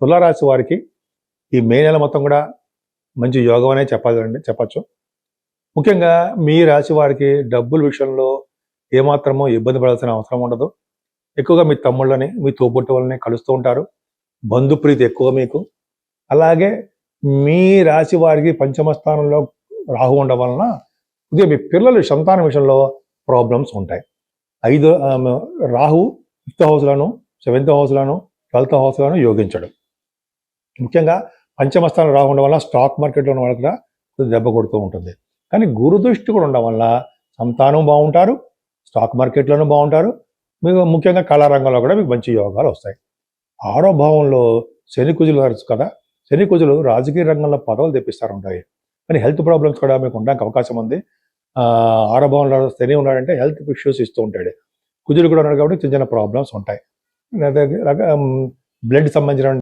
తులారాశి వారికి ఈ మే నెల మొత్తం కూడా మంచి యోగం అనే చెప్పచ్చు. ముఖ్యంగా మీ రాశి వారికి డబ్బుల విషయంలో ఏమాత్రమో ఇబ్బంది పడాల్సిన అవసరం ఉండదు. ఎక్కువగా మీ తమ్ముళ్ళని, మీ తోబుట్టు వాళ్ళని కలుస్తూ ఉంటారు. బంధుప్రీతి ఎక్కువ మీకు. అలాగే మీ రాశి వారికి పంచమ స్థానంలో రాహు ఉండడం వలన కొద్దిగా మీ పిల్లల సంతానం విషయంలో ప్రాబ్లమ్స్ ఉంటాయి. రాహు 5th హౌస్లను, 7th హౌస్లను, 12th హౌస్లను యోగించడం. ముఖ్యంగా పంచమ స్థానం రాహు ఉండడం వల్ల స్టాక్ మార్కెట్లో ఉన్న వాళ్ళకి కూడా దెబ్బ కొడుతూ ఉంటుంది. కానీ గురు దృష్టి కూడా ఉండడం వల్ల సంతానం బాగుంటారు, స్టాక్ మార్కెట్లోనూ బాగుంటారు. మీకు ముఖ్యంగా కళారంగంలో కూడా మీకు మంచి యోగాలు వస్తాయి. 6వ భావంలో శని కుజులు కదా, శని కుజులు రాజకీయ రంగంలో పదవులు తెప్పిస్తారు ఉంటాయి. కానీ హెల్త్ ప్రాబ్లమ్స్ కూడా మీకు ఉండడానికి అవకాశం ఉంది. 6వ భావంలో శని ఉన్నాడంటే హెల్త్ ఇష్యూస్ ఇస్తూ ఉంటాడు. కుజులు కూడా ఉన్నాడు కాబట్టి చిన్న చిన్న ప్రాబ్లమ్స్ ఉంటాయి. బ్లడ్ సంబంధించిన